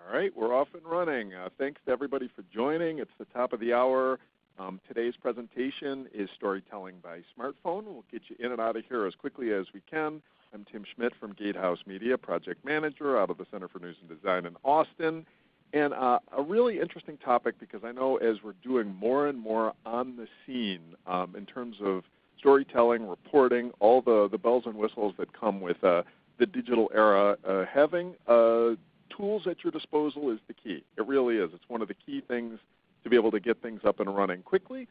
All right, we're off and running. Thanks to everybody for joining. It's the top of the hour. Today's presentation is storytelling by smartphone. We'll get you in and out of here as quickly as we can. I'm Tim Schmidt from Gatehouse Media, project manager out of the Center for News and Design in Austin. And a really interesting topic, because I know as we're doing more and more on the scene in terms of storytelling, reporting, all the bells and whistles that come with the digital era, having tools at your disposal is the key. It really is. It's one of the key things to be able to get things up and running quickly.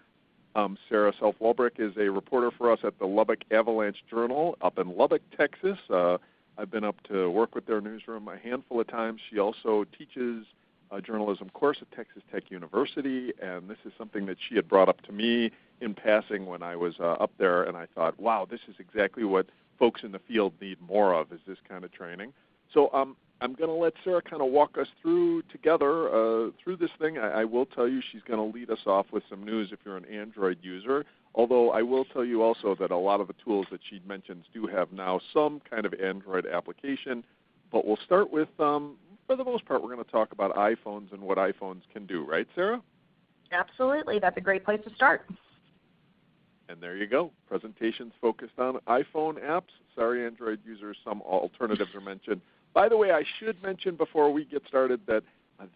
Sarah Self-Welbeck is a reporter for us at the Lubbock Avalanche-Journal up in Lubbock, Texas. I've been up to work with their newsroom a handful of times. She also teaches a journalism course at Texas Tech University, and this is something that she had brought up to me in passing when I was up there, and I thought, wow, this is exactly what folks in the field need more of, is this kind of training. So I'm going to let Sarah kind of walk us through together through this thing. I will tell you she's going to lead us off with some news if you're an Android user, although I will tell you also that a lot of the tools that she mentions do have now some kind of Android application. But we'll start with, for the most part, we're going to talk about iPhones and what iPhones can do. Right, Sarah? Absolutely. That's a great place to start. And there you go. Presentations focused on iPhone apps. Sorry, Android users, some alternatives are mentioned. By the way, I should mention before we get started that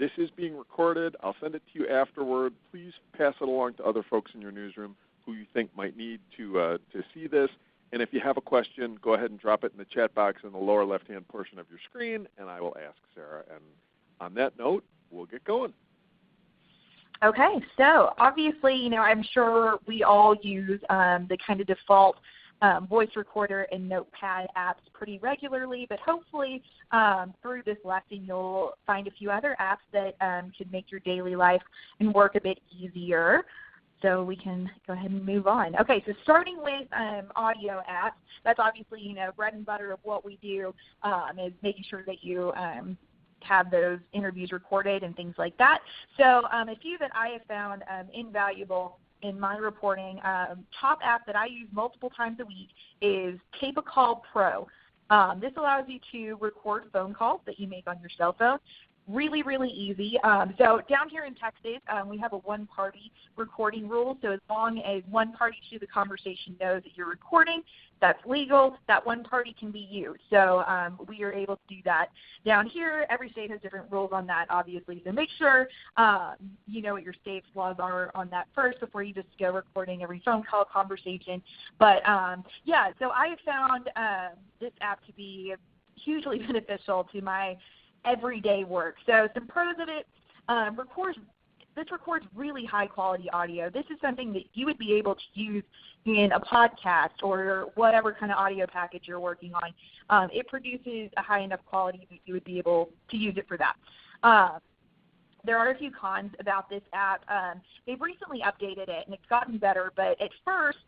this is being recorded. I'll send it to you afterward. Please pass it along to other folks in your newsroom who you think might need to see this. And if you have a question, go ahead and drop it in the chat box in the lower left-hand portion of your screen, and I will ask Sarah. And on that note, we'll get going. Okay, so obviously, I'm sure we all use the kind of default voice recorder and notepad apps pretty regularly, but hopefully through this lesson you'll find a few other apps that could make your daily life and work a bit easier. So we can go ahead and move on. Okay, so starting with audio apps, that's obviously, bread and butter of what we do is making sure that you have those interviews recorded and things like that. So a few that I have found invaluable in my reporting, top app that I use multiple times a week is Tape a Call Pro. This allows you to record phone calls that you make on your cell phone. Really, really easy. So down here in Texas, we have a one-party recording rule. So as long as one party to the conversation knows that you're recording, that's legal. That one party can be you. So we are able to do that. Down here, every state has different rules on that, obviously. So make sure you know what your state's laws are on that first before you just go recording every phone call conversation. But, yeah, so I have found this app to be hugely beneficial to my everyday work. So some pros of it, this records really high quality audio. This is something that you would be able to use in a podcast or whatever kind of audio package you're working on. It produces a high enough quality that you would be able to use it for that. There are a few cons about this app. They've recently updated it and it's gotten better, but at first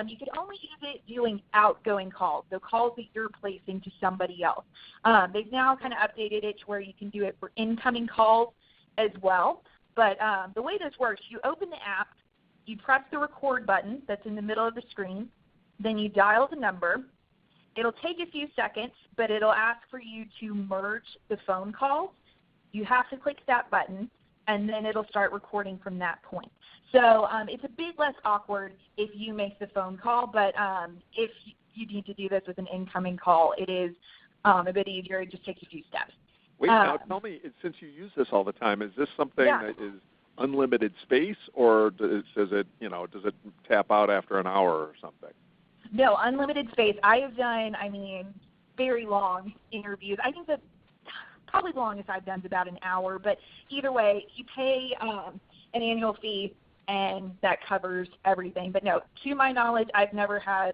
you could only use it doing outgoing calls, so calls that you're placing to somebody else. They've now kind of updated it to where you can do it for incoming calls as well. But the way this works, you open the app, you press the record button that's in the middle of the screen, then you dial the number. It'll take a few seconds, but it'll ask for you to merge the phone calls. You have to click that button, and then it'll start recording from that point. So it's a bit less awkward if you make the phone call, but if you need to do this with an incoming call, it is a bit easier. It just takes a few steps. Wait, now tell me, since you use this all the time, is this something that is unlimited space, or does it tap out after an hour or something? No, unlimited space. I have done, very long interviews. I think that probably the longest I've done is about an hour, but either way, you pay an annual fee, and that covers everything. But no, to my knowledge, I've never had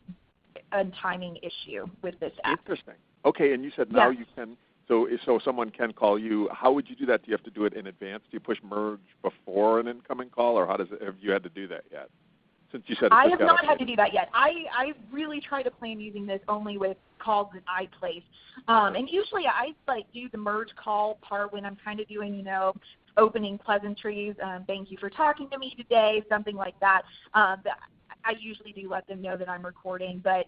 a timing issue with this app. Interesting. Okay, and you said now you can. So someone can call you. How would you do that? Do you have to do it in advance? Do you push merge before an incoming call, or have you had to do that yet? Since you said I have not had to do that yet. I really try to plan using this only with calls that I place. And usually I do the merge call part when I'm kind of doing, opening pleasantries. Thank you for talking to me today, something like that. I usually do let them know that I'm recording, but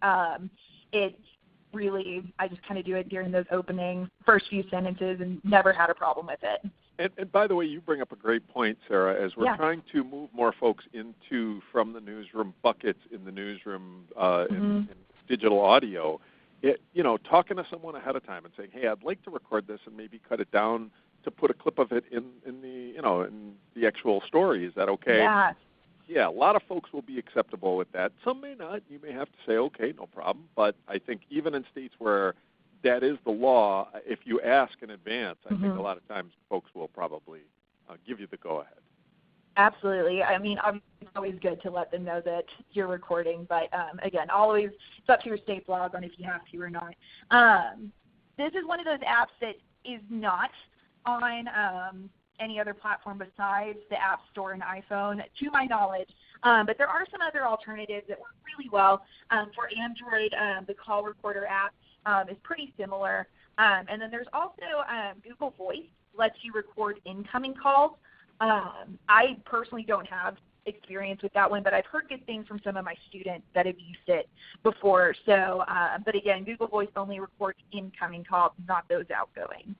I just kind of do it during those opening first few sentences and never had a problem with it. And by the way, you bring up a great point, Sarah, as we're Yeah. trying to move more folks into from the newsroom buckets in the newsroom in digital audio. Talking to someone ahead of time and saying, hey, I'd like to record this and maybe cut it down to put a clip of it in the actual story. Is that okay? Yeah. Yeah, a lot of folks will be acceptable with that. Some may not. You may have to say, okay, no problem. But I think even in states where that is the law, if you ask in advance, I think a lot of times folks will probably give you the go-ahead. Absolutely. I mean, it's always good to let them know that you're recording. But, again, always it's up to your state blog on if you have to or not. This is one of those apps that is not on any other platform besides the App Store and iPhone, to my knowledge. But there are some other alternatives that work really well. For Android, the Call Recorder app is pretty similar. And then there's also Google Voice, lets you record incoming calls. I personally don't have experience with that one, but I've heard good things from some of my students that have used it before. So, but again, Google Voice only records incoming calls, not those outgoing.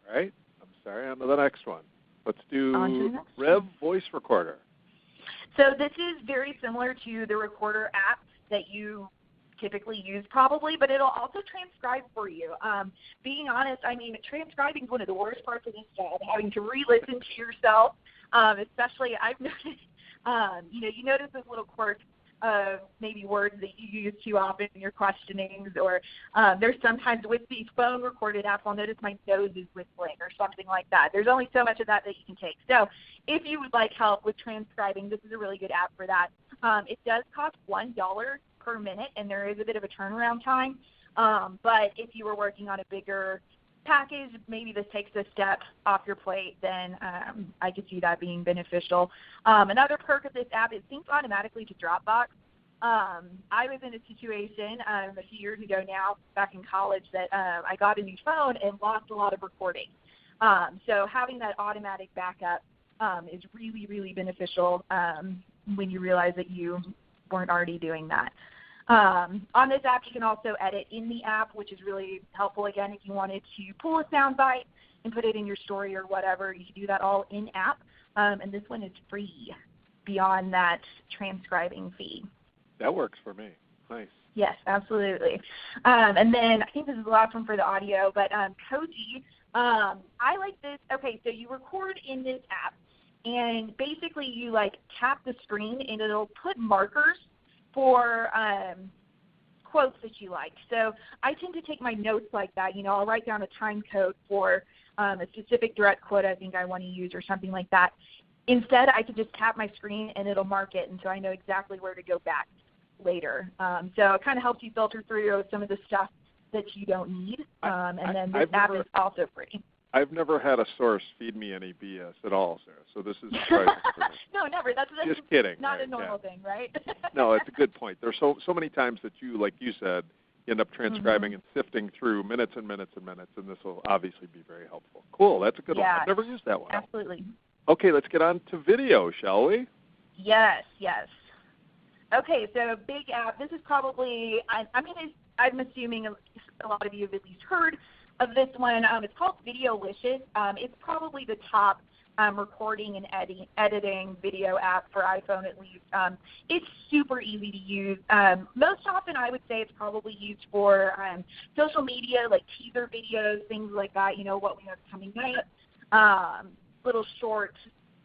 All right. I'm sorry. On to the next one. Let's do Rev Voice Recorder. So this is very similar to the Recorder app that you typically use probably, but it'll also transcribe for you. Being honest, I mean, transcribing is one of the worst parts of this job, having to re-listen to yourself, especially I've noticed, you notice those little quirks of maybe words that you use too often in your questionings, or there's sometimes with these phone recorded apps, I'll notice my nose is whistling or something like that. There's only so much of that you can take. So if you would like help with transcribing, this is a really good app for that. It does cost $1 per minute, and there is a bit of a turnaround time. But if you were working on a bigger package, maybe this takes a step off your plate, then I could see that being beneficial. Another perk of this app, it syncs automatically to Dropbox. I was in a situation a few years ago now, back in college, that I got a new phone and lost a lot of recording. So having that automatic backup is really, really beneficial when you realize that you weren't already doing that. On this app, you can also edit in the app, which is really helpful. Again, if you wanted to pull a soundbite and put it in your story or whatever, you can do that all in-app. And this one is free beyond that transcribing fee. That works for me. Nice. Yes, absolutely. And then I think this is the last one for the audio, but Koji, I like this. Okay, so you record in this app, and basically you tap the screen, and it'll put markers for quotes that you like. So I tend to take my notes like that. I'll write down a time code for a specific direct quote I think I want to use or something like that. Instead, I could just tap my screen and it'll mark it, and so I know exactly where to go back later. So it kind of helps you filter through some of the stuff that you don't need. And then this app is also free. I've never had a source feed me any BS at all, Sarah. So this is surprising for me. No, never. That's just kidding. Not a normal thing, right? No, it's a good point. There's so many times that you, like you said, end up transcribing and sifting through minutes and minutes and minutes, and this will obviously be very helpful. Cool. That's a good one. I've never used that one. Absolutely. Okay, let's get on to video, shall we? Yes. Okay, so big app. This is probably, I'm assuming a lot of you have at least heard of this one. It's called Videolicious. It's probably the top recording and editing video app for iPhone at least. It's super easy to use. Most often I would say it's probably used for social media, like teaser videos, things like that, what we have coming up, little short,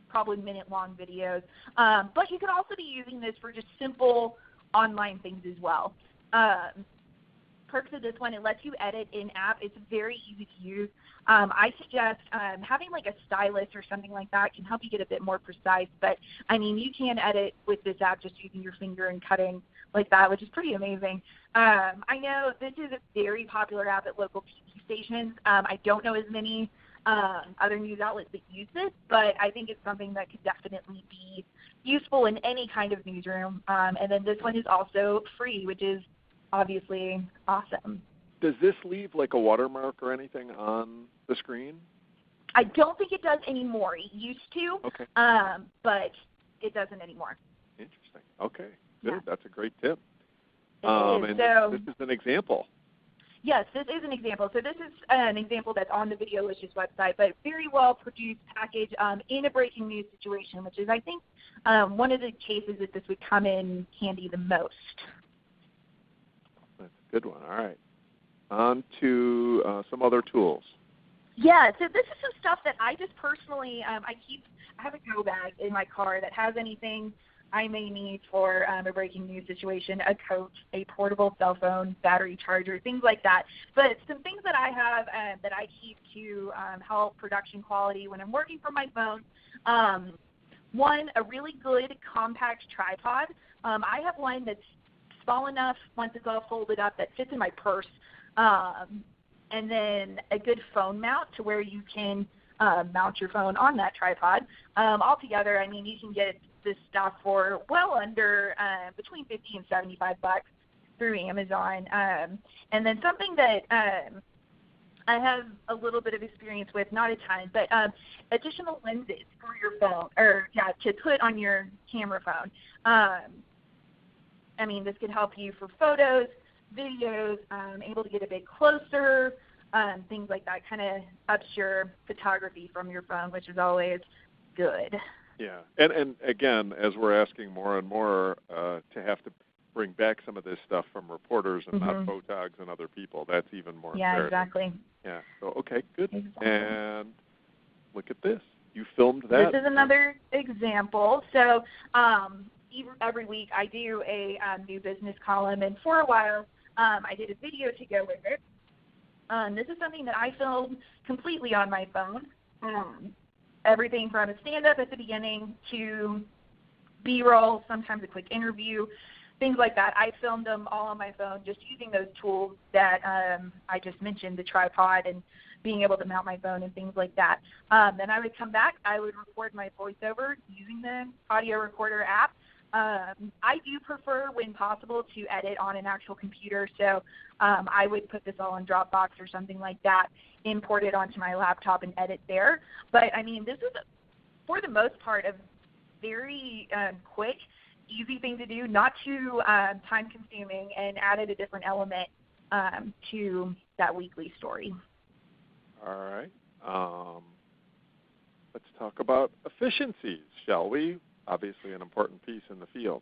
probably minute-long videos. But you could also be using this for just simple online things as well. Perks of this one, it lets you edit in-app. It's very easy to use. I suggest having a stylus or something like that can help you get a bit more precise. But, you can edit with this app just using your finger and cutting like that, which is pretty amazing. I know this is a very popular app at local TV stations. I don't know as many other news outlets that use this, but I think it's something that could definitely be useful in any kind of newsroom. And then this one is also free, which is obviously awesome. Does this leave a watermark or anything on the screen? I don't think it does anymore. It used to, okay. But it doesn't anymore. Interesting. Okay, good. Yeah. That's a great tip. And this is an example. Yes, this is an example. So this is an example that's on the Videolicious website, but very well produced package in a breaking news situation, which is, I think, one of the cases that this would come in handy the most. That's a good one. All right. On to some other tools. Yeah, so this is some stuff that I just personally, I have a go bag in my car that has anything I may need for a breaking news situation, a coat, a portable cell phone, battery charger, things like that. But some things that I have that I keep to help production quality when I'm working from my phone. One, a really good compact tripod. I have one that's small enough once it's all folded up that fits in my purse. And then a good phone mount to where you can mount your phone on that tripod. Altogether, I mean, you can get this stuff for well under between $50 and $75 through Amazon. And then something that I have a little bit of experience with, not a ton, but additional lenses for your phone, or to put on your camera phone. I mean, this could help you for photos, videos, able to get a bit closer, things like that. Kind of ups your photography from your phone, which is always good. Yeah, and again, as we're asking more and more to have to bring back some of this stuff from reporters and not photogs and other people, that's even more imperative. Exactly. Yeah, so okay, good. Exactly. And look at this. You filmed that. This is another example. So every week I do a new business column, and for a while I did a video to go with it. This is something that I filmed completely on my phone. Everything from a stand-up at the beginning to B-roll, sometimes a quick interview, things like that. I filmed them all on my phone just using those tools that I just mentioned, the tripod and being able to mount my phone and things like that. Then I would come back. I would record my voiceover using the audio recorder app. I do prefer, when possible, to edit on an actual computer, so I would put this all in Dropbox or something like that, import it onto my laptop and edit there. But, I mean, this is, for the most part, a very quick, easy thing to do, not too time-consuming, and added a different element to that weekly story. All right. Let's talk about efficiencies, shall we? Obviously an important piece in the field.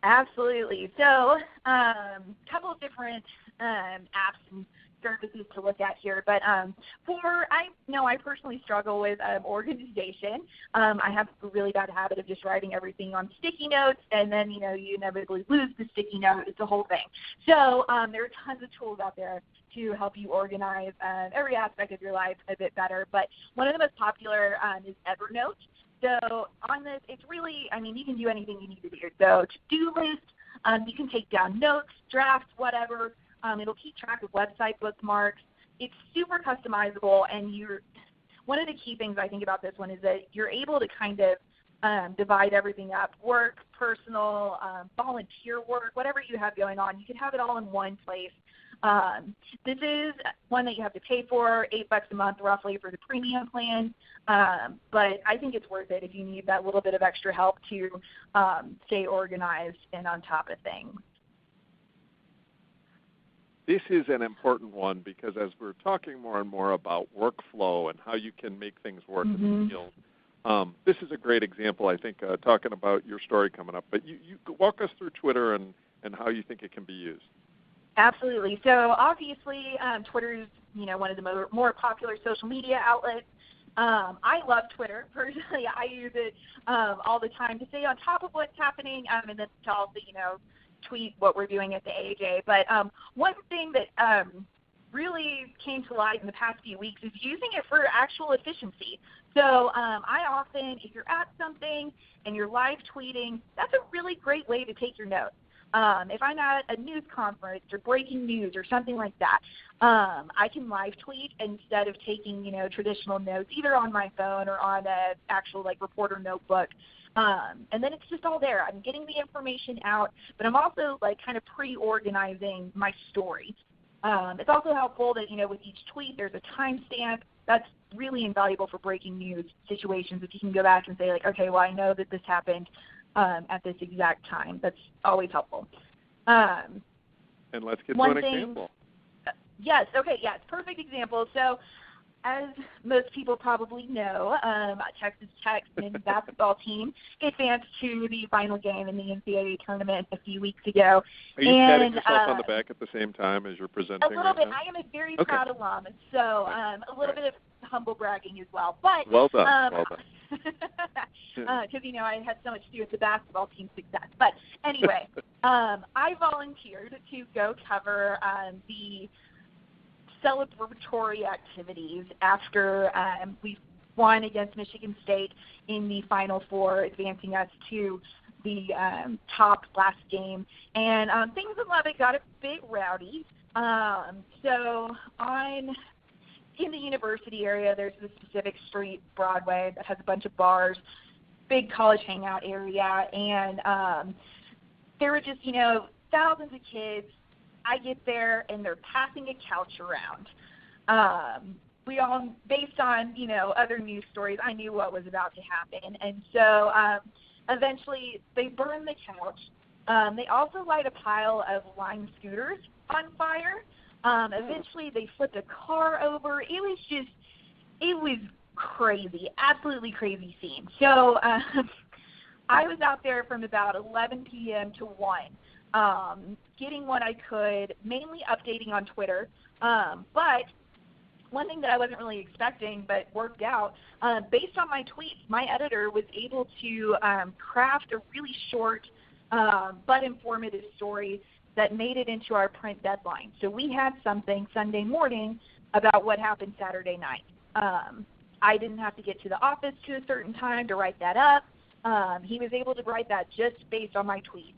Absolutely. So a couple of different apps and services to look at here. But I personally struggle with organization. I have a really bad habit of just writing everything on sticky notes, and then, you inevitably lose the sticky note. It's a whole thing. So there are tons of tools out there to help you organize every aspect of your life a bit better. But one of the most popular is Evernote. So on this, it's really, you can do anything you need to do. So to-do list, you can take down notes, drafts, whatever. It'll keep track of website bookmarks. It's super customizable, and one of the key things I think about this one is that you're able to kind of divide everything up, work, personal, volunteer work, whatever you have going on. You can have it all in one place. This is one that you have to pay for, $8 a month roughly for the premium plan, but I think it's worth it if you need that little bit of extra help to stay organized and on top of things. This is an important one because as we're talking more and more about workflow and how you can make things work in the field, this is a great example, I think, talking about your story coming up. But you walk us through Twitter and how you think it can be used. Absolutely. So obviously, Twitter is one of the more popular social media outlets. I love Twitter personally. I use it all the time to stay on top of what's happening, and then to also tweet what we're doing at the AJ. But one thing that really came to light in the past few weeks is using it for actual efficiency. So I often, if you're at something and you're live tweeting, that's a really great way to take your notes. If I'm at a news conference or breaking news or something like that, I can live tweet instead of taking, traditional notes either on my phone or on an actual reporter notebook. And then it's just all there. I'm getting the information out, but I'm also kind of pre-organizing my story. It's also helpful that, with each tweet there's a timestamp. That's really invaluable for breaking news situations if you can go back and say, okay, well, I know that this happened at this exact time. That's always helpful. And let's get to an example. Yes, okay, yes, perfect example. So as most people probably know, Texas Tech's men's basketball team advanced to the final game in the NCAA tournament a few weeks ago. Are you patting yourself on the back at the same time as you're presenting? A little bit. Now? I am a very proud alum, so a little bit of humble bragging as well. But well done. Because, I had so much to do with the basketball team's success. But anyway, I volunteered to go cover the celebratory activities after we won against Michigan State in the Final Four, advancing us to the top last game. And things in Lubbock got a bit rowdy. So in the university area, there's a specific street, Broadway, that has a bunch of bars, big college hangout area, and there were just, thousands of kids. I get there, and they're passing a couch around. We all, based on, other news stories, I knew what was about to happen. And so eventually they burn the couch. They also light a pile of Lime scooters on fire. Eventually they flipped a car over. It was crazy, absolutely crazy scene. So I was out there from about 11 p.m. to 1. Getting what I could, mainly updating on Twitter. But one thing that I wasn't really expecting but worked out, based on my tweets, my editor was able to craft a really short but informative story that made it into our print deadline. So we had something Sunday morning about what happened Saturday night. I didn't have to get to the office to a certain time to write that up. He was able to write that just based on my tweets.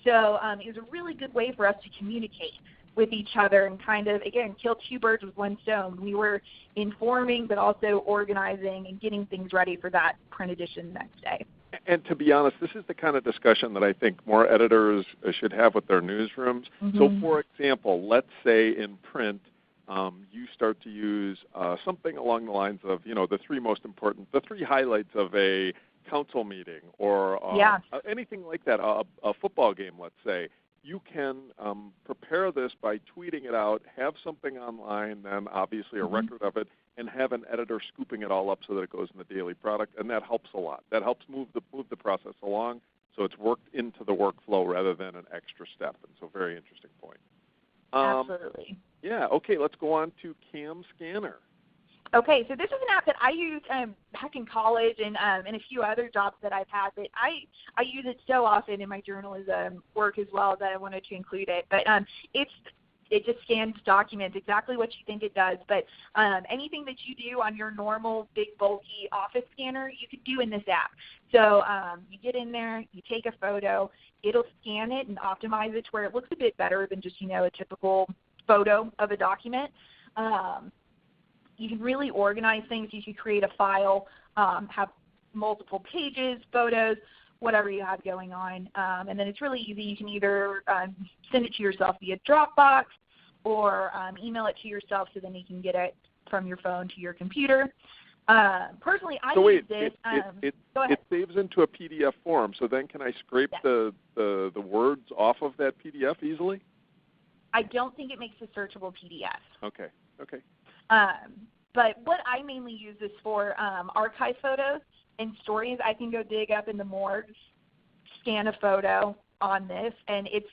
So it was a really good way for us to communicate with each other and kind of, again, kill two birds with one stone. We were informing but also organizing and getting things ready for that print edition the next day. And to be honest, this is the kind of discussion that I think more editors should have with their newsrooms. Mm-hmm. So, for example, let's say in print you start to use something along the lines of, the three highlights of a council meeting or anything like that, a football game, let's say. You can prepare this by tweeting it out, have something online, then obviously a record of it, and have an editor scooping it all up so that it goes in the daily product, and that helps a lot. That helps move the process along, so it's worked into the workflow rather than an extra step, and so very interesting point. Absolutely. Yeah, okay, let's go on to Cam Scanner. Okay, so this is an app that I used back in college and a few other jobs that I've had. But I use it so often in my journalism work as well that I wanted to include it. But it just scans documents exactly what you think it does. But anything that you do on your normal big bulky office scanner, you could do in this app. So you get in there, you take a photo, it'll scan it and optimize it to where it looks a bit better than just a typical photo of a document. You can really organize things. You can create a file, have multiple pages, photos, whatever you have going on. And then it's really easy. You can either send it to yourself via Dropbox or email it to yourself so then you can get it from your phone to your computer. Personally, I use this. It saves into a PDF form. So then can I scrape the words off of that PDF easily? I don't think it makes a searchable PDF. Okay. But what I mainly use this for, archive photos and stories. I can go dig up in the morgue, scan a photo on this, and it's,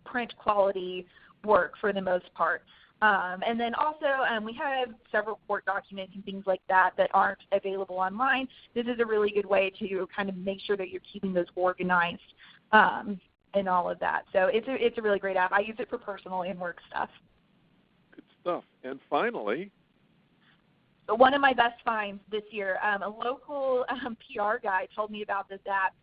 print quality work for the most part. And then also we have several court documents and things like that aren't available online. This is a really good way to kind of make sure that you're keeping those organized and all of that. So it's a really great app. I use it for personal and work stuff. Good stuff. And finally, one of my best finds this year, a local PR guy told me about this app,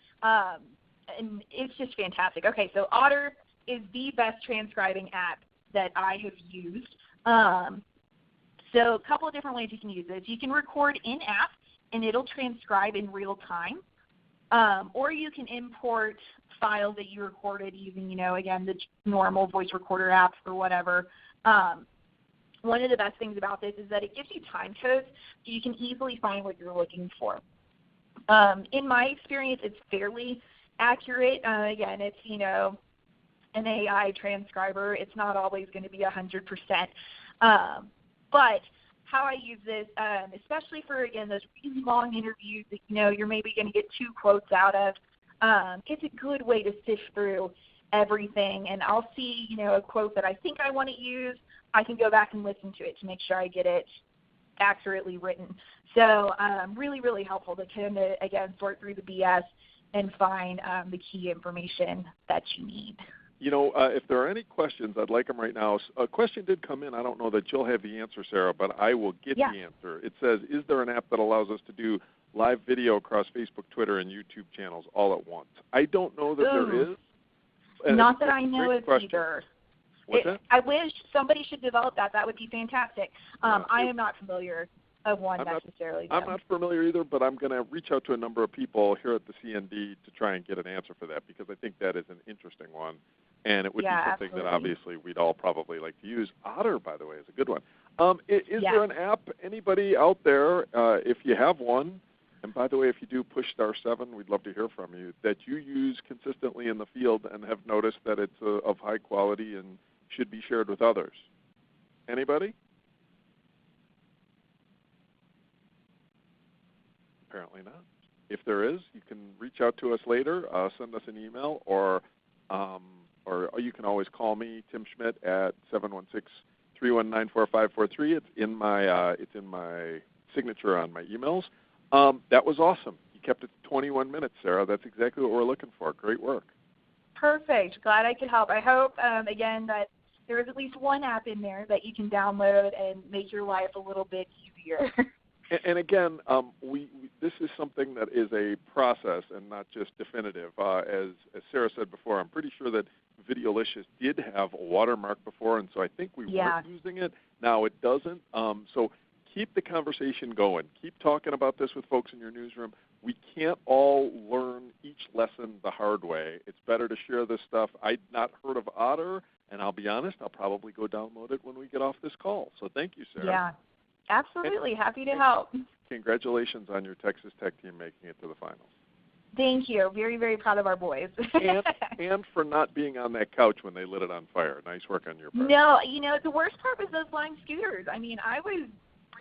and it's just fantastic. Okay, so Otter is the best transcribing app that I have used. So a couple of different ways you can use this. You can record in-app, and it'll transcribe in real time, or you can import files that you recorded using, again, the normal voice recorder apps or whatever. One of the best things about this is that it gives you time codes so you can easily find what you're looking for. In my experience, it's fairly accurate. Again, it's, an AI transcriber. It's not always going to be 100%. But how I use this, especially for, again, those really long interviews that you're maybe going to get 2 quotes out of, it's a good way to sift through everything. And I'll see, a quote that I think I want to use. I can go back and listen to it to make sure I get it accurately written. So really, really helpful to kind of, again, sort through the BS and find the key information that you need. If there are any questions, I'd like them right now. A question did come in. I don't know that you'll have the answer, Sarah, but I will get the answer. It says, is there an app that allows us to do live video across Facebook, Twitter, and YouTube channels all at once? I don't know that there is. Not that I know of either. What's that? I wish somebody should develop that. That would be fantastic. I am not familiar of one necessarily. I'm not familiar either, but I'm going to reach out to a number of people here at the CND to try and get an answer for that, because I think that is an interesting one. And it would be something that obviously we'd all probably like to use. Otter, by the way, is a good one. Is there an app, anybody out there, if you have one, and by the way, if you do push *7, we'd love to hear from you, that you use consistently in the field and have noticed that it's of high quality and should be shared with others? Anybody? Apparently not. If there is, you can reach out to us later, send us an email, or you can always call me, Tim Schmidt, at 716-319-4543. It's in my signature on my emails. That was awesome. You kept it to 21 minutes, Sarah. That's exactly what we're looking for. Great work. Perfect. Glad I could help. I hope, again, that there is at least one app in there that you can download and make your life a little bit easier. And again, this is something that is a process and not just definitive. As Sarah said before, I'm pretty sure that Videolicious did have a watermark before, and so I think we weren't using it. Now it doesn't. So keep the conversation going. Keep talking about this with folks in your newsroom. We can't all learn each lesson the hard way. It's better to share this stuff. I'd not heard of Otter, and I'll be honest, I'll probably go download it when we get off this call. So thank you, Sarah. Yeah, absolutely. Happy to help. Congratulations on your Texas Tech team making it to the finals. Thank you. Very, very proud of our boys. and for not being on that couch when they lit it on fire. Nice work on your part. No, the worst part was those flying scooters. I mean, I was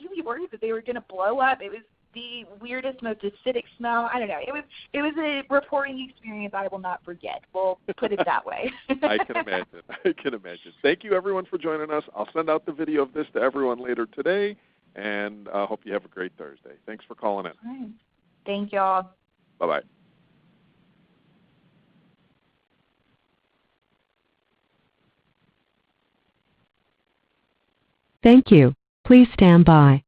really worried that they were going to blow up. It was the weirdest, most acidic smell. I don't know. It was a reporting experience I will not forget. We'll put it that way. I can imagine. Thank you, everyone, for joining us. I'll send out the video of this to everyone later today, and I hope you have a great Thursday. Thanks for calling in. All right. Thank y'all. Bye-bye. Thank you. Please stand by.